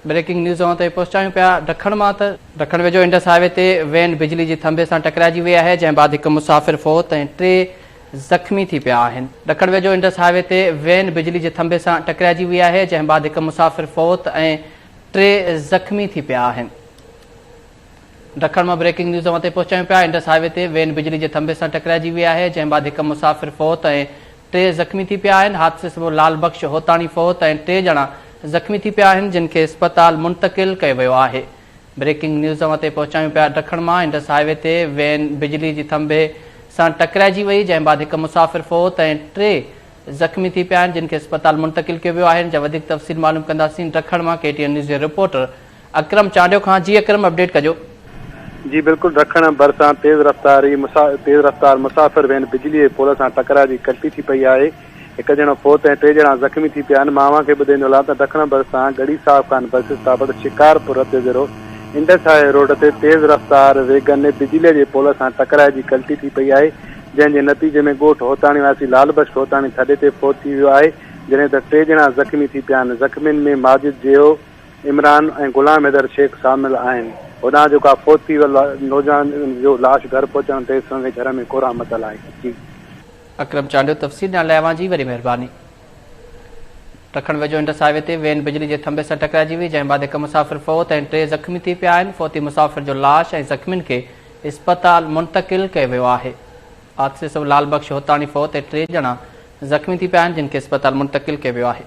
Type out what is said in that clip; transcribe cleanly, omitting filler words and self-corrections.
Breaking news ते पहुचायूं पिया ॾखण मां त ॾखण वेझो इंडस हाईवे ते वैन बिजली जी थंभे सां टकराइजी वई आहे, जंहिं बाद हिकु मुसाफ़िर फ़ौत ऐं 3 ज़ख़्मी थी पिया आहिनि। ॾखण वेझो इंडस हाईवे ते वैन बिजली जे थंभे सां टकराइजी वई आहे, जंहिं बाद हिकु मुसाफ़िर फ़ौत ऐं 3 ज़ख़्मी थी पिया आहिनि। ॾखण मां ब्रेकिंग न्यूज़ ते पहुचायूं पिया इंडस हाईवे ते वैन बिजली जे थंभे सां टकराइजी वई आहे, जंहिं बाद हिकु मुसाफ़िर फ़ौत ऐं 3 ज़ख़्मी थी पिया आहिनि। हादसे सबबि लाल बख्श होताणी फ़ौत ऐं 3 ॼणा ज़ख़्मी थी पिया आहिनि, जिन खे अस्पताल मुंतक़िल कयो वियो आहे। ब्रेकिंग न्यूज़ ते पहुचायूं पिया ॾखण मां इंडस हाईवे ते वैन बिजली जी थंभे सां टकराइजी वई, जंहिं बाद हिकु मुसाफ़िर फ़ौत ऐं 3 ज़ख़्मी थी पिया आहिनि, जिन खे अस्पताल मुंतक़िल कयो वियो आहे। हिन जा वधीक तफ़सील मालूम कंदासीं ॾखण मां KTN न्यूज़ जे रिपोर्टर अकरम चांडियो खां। जी अकरम, अपडेट कजो। जी बिल्कुल, ॾखण भरिसां तेज़ रफ़्तार मुसाफ़िर वैन बिजली जे पोल सां टकराइजी कल्टी थी पई आहे। हिकु ॼणो फ़ौत ऐं 3 ॼणा ज़ख़्मी थी पिया आहिनि। माण्हुनि खे ॿुधाईंदो हलां त ॾखण भरिसां गड़ी साफ़ खान बस स्टॉप शिकारपुर रस्ते ज़रो इंडस हाईवे रोड ते तेज़ रफ़्तार वेगन बिजलीअ जे पोल सां टकराइजी कल्टी थी पई आहे, जंहिं जे नतीजे में ॻोठु होताणी वासी लाल बख्श होताणी थॾे ते फ़ौत थी वियो आहे, जॾहिं त 3 ॼणा ज़ख़्मी थी पिया आहिनि। ज़ख़्मियुनि में माजिद जियो, इमरान ऐं गुलाम हैदर शेख शामिल आहिनि। होॾां जेका फ़ौत थी वियल नौजवान जो लाश घर पहुचण ते संदे घर में कोरा मतल आहे। जी अकरम चांडियो, तफ़सील ॾियण लाइ अवां जी वॾी महिरबानी। ॾखण वेझो इंडस हाईवे ते वैन बिजली जे थंभे सां टकराइजी वई, जंहिं बाद हिकु मुसाफ़िर फ़ौत ऐं 3 ज़ख़्मी थी पिया आहिनि। फ़ौती मुसाफ़िर जो लाश ऐं ज़ख़्मियुनि खे अस्पताल मुंतक़िल कयो वियो आहे। हादसे सबबि लाल बख्श होताणी फ़ौत ऐं 3 ॼणा ज़ख़्मी थी पिया आहिनि, जिन खे अस्पताल मुंतक़िल कयो वियो आहे।